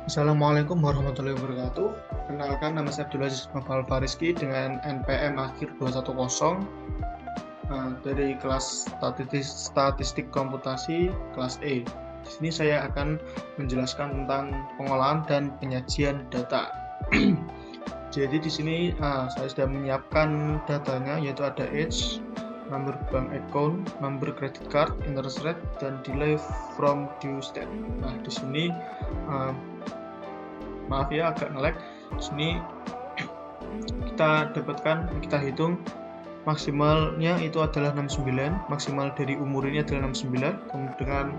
Assalamualaikum warahmatullahi wabarakatuh. Kenalkan, nama saya Abdul Aziz Nopal Fariski dengan NPM akhir 210 dari kelas statistik komputasi kelas E. Di sini saya akan menjelaskan tentang pengolahan dan penyajian data. Jadi di sini saya sudah menyiapkan datanya, yaitu ada age, nomor bank account, nomor credit card, interest rate, dan delay from due date. Nah, di sini maaf ya agak nge-lag. Di sini kita hitung maksimalnya itu adalah 69, maksimal dari umur ini adalah 69, kemudian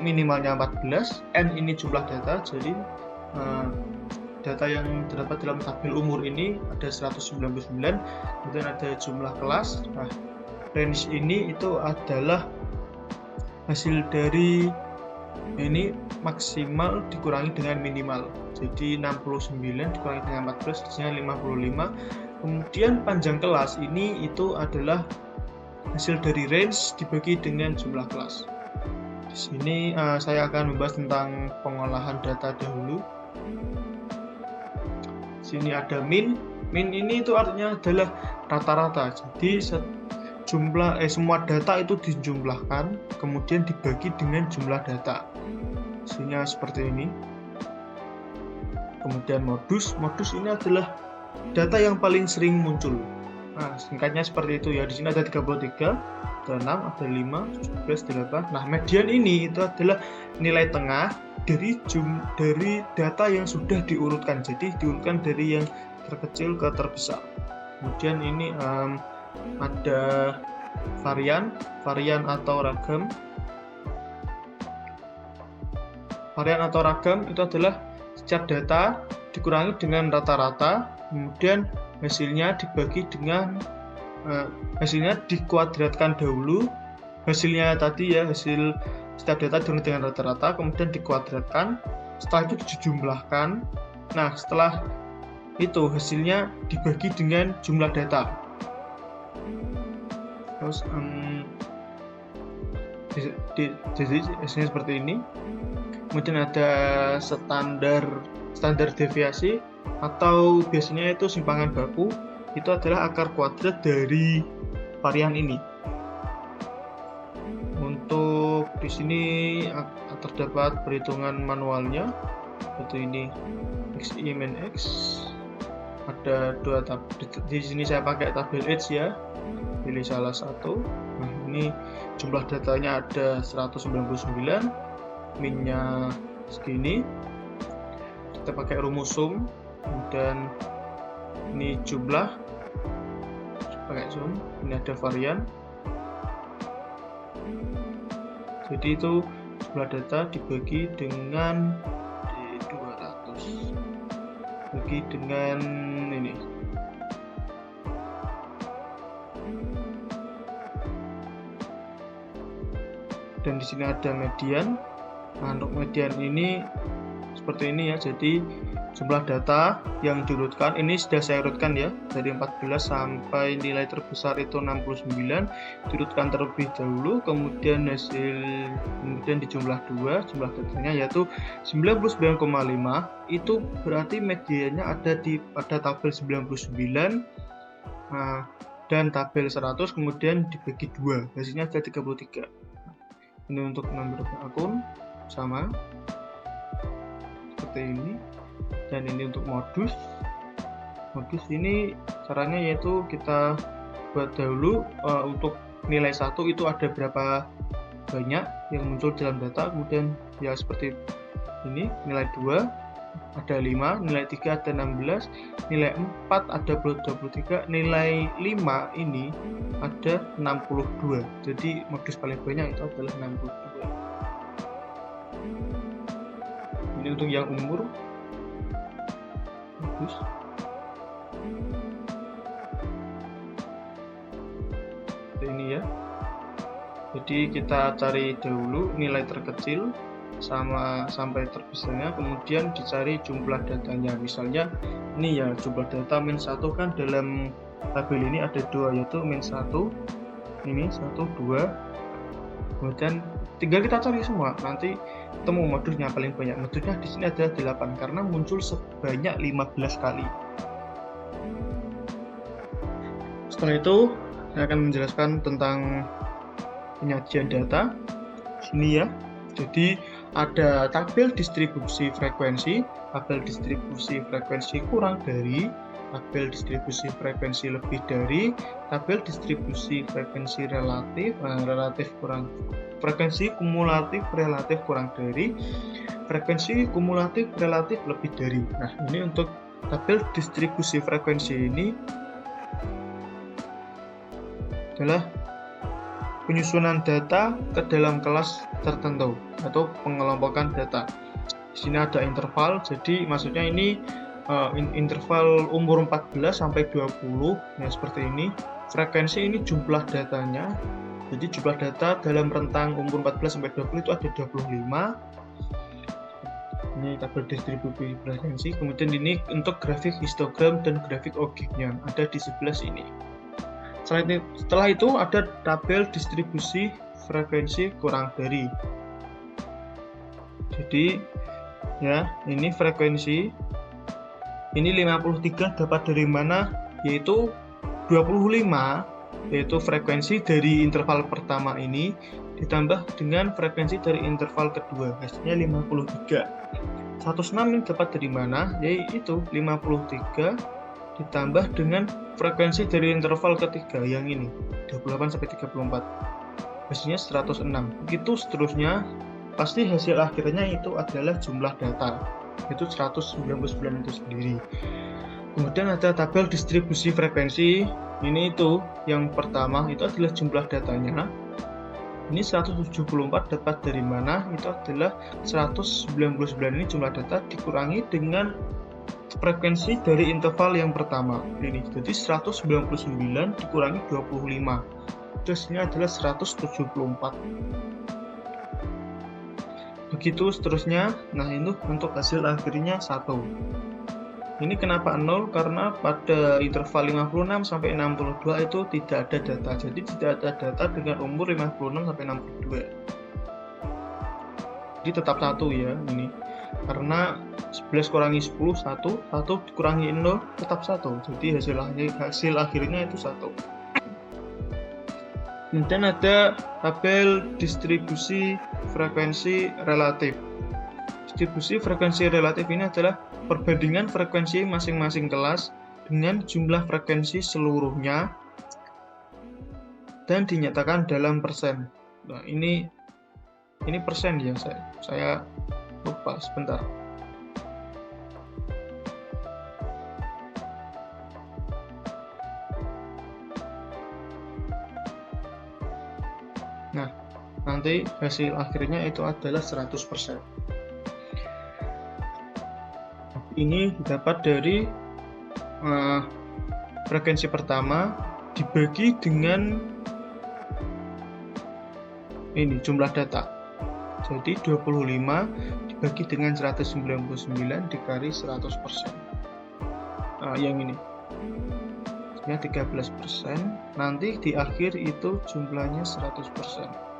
minimalnya 14. N ini jumlah data, jadi data yang terdapat dalam tabel umur ini ada 199, kemudian ada jumlah kelas. Nah, range ini itu adalah hasil dari ini maksimal dikurangi dengan minimal, jadi 69 dikurangi dengan 14 hasilnya 55. Kemudian panjang kelas ini itu adalah hasil dari range dibagi dengan jumlah kelas. Di sini saya akan membahas tentang pengolahan data dahulu. Di sini ada min ini itu artinya adalah rata-rata, jadi semua data itu dijumlahkan kemudian dibagi dengan jumlah data. Hasilnya seperti ini. Kemudian modus ini adalah data yang paling sering muncul. Nah, singkatnya seperti itu ya. Di sini ada 33, ada 6, ada 5, 17, 8. Nah, median ini itu adalah nilai tengah dari data yang sudah diurutkan. Jadi diurutkan dari yang terkecil ke terbesar. Kemudian ini ada varian atau ragam. Varian atau ragam itu adalah setiap data dikurangi dengan rata-rata, kemudian hasilnya dibagi dengan hasilnya dikuadratkan dahulu. Hasilnya tadi ya, hasil setiap data dikurangi dengan rata-rata, kemudian dikuadratkan, setelah itu dijumlahkan. Nah, setelah itu hasilnya dibagi dengan jumlah data. Terus jadi hasilnya seperti ini. Kemudian ada standar deviasi, atau biasanya itu simpangan baku, itu adalah akar kuadrat dari varian ini. Untuk di sini terdapat perhitungan manualnya, yaitu ini xi min x. Ada dua tabel. Di sini saya pakai tabel H ya. Pilih salah satu. Nah, ini jumlah datanya ada 199, minnya segini. Kita pakai rumus sum, dan ini jumlah pakai sum. Ini ada varian. Jadi itu jumlah data dibagi dengan 200 bagi dengan ini. Dan di sini ada median. Nah, untuk median ini seperti ini ya. Jadi jumlah data yang diurutkan ini sudah saya urutkan ya, dari 14 sampai nilai terbesar itu 69, diurutkan terlebih dahulu, kemudian dijumlah 2 jumlah datanya, yaitu 99,5. Itu berarti mediannya ada pada tabel 99 dan tabel 100, kemudian dibagi 2, hasilnya ada 33. Ini untuk nomor akun sama seperti ini. Dan ini untuk modus ini caranya yaitu kita buat dahulu untuk nilai 1 itu ada berapa banyak yang muncul dalam data, kemudian ya seperti ini. Nilai 2 ada 5, nilai 3 ada 16, nilai 4 ada 23, nilai 5 ini ada 62. Jadi modus paling banyak itu adalah 62. Ini untuk yang umur. Bagus. Ini ya. Jadi kita cari dahulu nilai terkecil sampai terbesarnya, kemudian dicari jumlah datanya. Misalnya ini ya, jumlah data min 1 kan dalam tabel ini ada 2, yaitu min 1 ini 1, 2, kemudian tinggal kita cari semua, nanti ketemu modusnya paling banyak. Modusnya di sini adalah 8 karena muncul sebanyak 15 kali. Setelah itu saya akan menjelaskan tentang penyajian data sini ya. Jadi ada tabel distribusi frekuensi, tabel distribusi frekuensi kurang dari, tabel distribusi frekuensi lebih dari, tabel distribusi frekuensi relatif, frekuensi kumulatif relatif kurang dari, frekuensi kumulatif relatif lebih dari. Nah, ini untuk tabel distribusi frekuensi ini adalah penyusunan data ke dalam kelas tertentu atau pengelompokan data. Di sini ada interval, jadi maksudnya ini interval umur 14 sampai 20 ya, seperti ini. Frekuensi ini jumlah datanya. Jadi jumlah data dalam rentang umur 14 sampai 20 itu ada 25. Ini tabel distribusi frekuensi. Kemudian ini untuk grafik histogram dan grafik objeknya ada di sebelah sini. Setelah itu ada tabel distribusi frekuensi kurang dari. Jadi ya, ini frekuensi ini 53 dapat dari mana, yaitu 25, yaitu frekuensi dari interval pertama ini ditambah dengan frekuensi dari interval kedua, hasilnya 53. 106 ini dapat dari mana, yaitu 53 ditambah dengan frekuensi dari interval ketiga yang ini 28 sampai 34, hasilnya 106. Begitu seterusnya, pasti hasil akhirnya itu adalah jumlah data, yaitu 199 itu sendiri. Kemudian ada tabel distribusi frekuensi. Ini itu yang pertama itu adalah jumlah datanya. Ini 174 dapat dari mana, itu adalah 199 ini jumlah data dikurangi dengan frekuensi dari interval yang pertama ini. Jadi 199 dikurangi 25, hasilnya adalah 174. Begitu seterusnya. Nah, itu untuk hasil akhirnya 1. Ini kenapa 0? Karena pada interval 56 sampai 62 itu tidak ada data. Jadi tidak ada data dengan umur 56 sampai 62. Jadi tetap 1 ya ini. Karena 11 kurangi 10 1, 1 dikurangi 0 tetap 1. Jadi hasil akhirnya itu 1. Kemudian ada tabel distribusi frekuensi relatif. Distribusi frekuensi relatif ini adalah perbandingan frekuensi masing-masing kelas dengan jumlah frekuensi seluruhnya dan dinyatakan dalam persen. Nah, ini persen ya, saya lupa sebentar. Nah, nanti hasil akhirnya itu adalah 100%. Ini dapat dari frekuensi pertama dibagi dengan ini jumlah data. Jadi 25 dibagi dengan 199 dikali 100%. Yang ini ya 13%. Nanti di akhir itu jumlahnya 100%.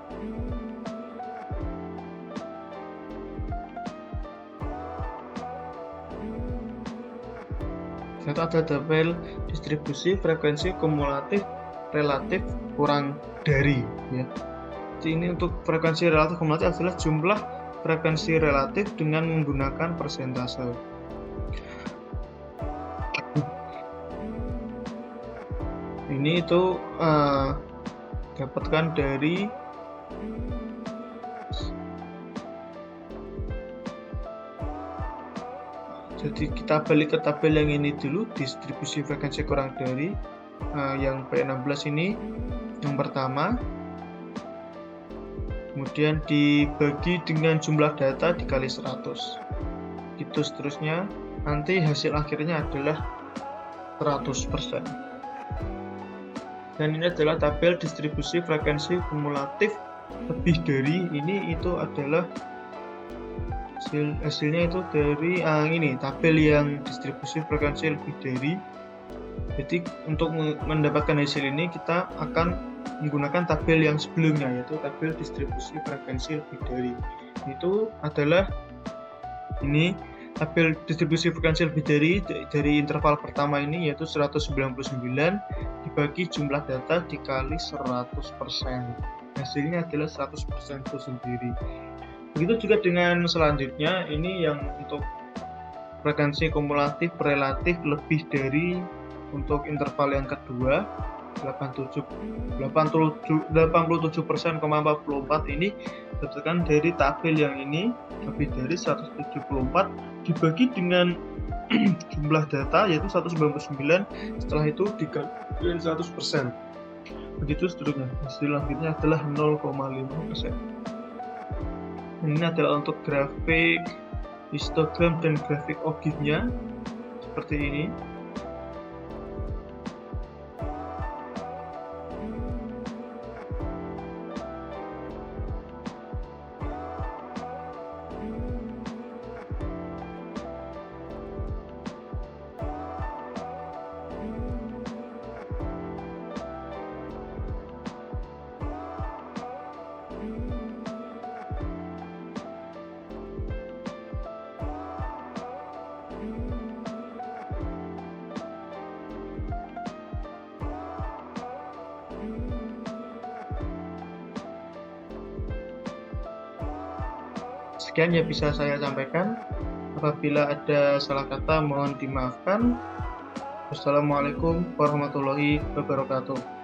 Itu ada tabel distribusi frekuensi kumulatif relatif kurang dari ya. Jadi ini untuk frekuensi relatif kumulatif adalah jumlah frekuensi relatif dengan menggunakan persentase. Ini itu dapatkan dari jadi kita balik ke tabel yang ini dulu, distribusi frekuensi kurang dari yang P16 ini yang pertama, kemudian dibagi dengan jumlah data dikali 100, gitu seterusnya. Nanti hasil akhirnya adalah 100%. Dan ini adalah tabel distribusi frekuensi kumulatif lebih dari. Ini itu adalah hasilnya itu dari ini tabel yang distribusi frekuensi lebih dari. Jadi untuk mendapatkan hasil ini kita akan menggunakan tabel yang sebelumnya, yaitu tabel distribusi frekuensi lebih dari. Itu adalah ini tabel distribusi frekuensi lebih dari interval pertama ini, yaitu 199 dibagi jumlah data dikali 100%. Hasilnya adalah 100% itu sendiri. Begitu juga dengan selanjutnya, ini yang untuk frekuensi kumulatif relatif lebih dari untuk interval yang kedua 87,44 ini berdasarkan dari tabel yang ini lebih dari 174 dibagi dengan jumlah data yaitu 199, setelah itu dikali 100%. Begitu seterusnya. Hasil akhirnya adalah 0,5%. Ini adalah untuk grafik histogram dan grafik ogifnya seperti ini. Sekian yang bisa saya sampaikan. Apabila ada salah kata mohon dimaafkan. Wassalamualaikum warahmatullahi wabarakatuh.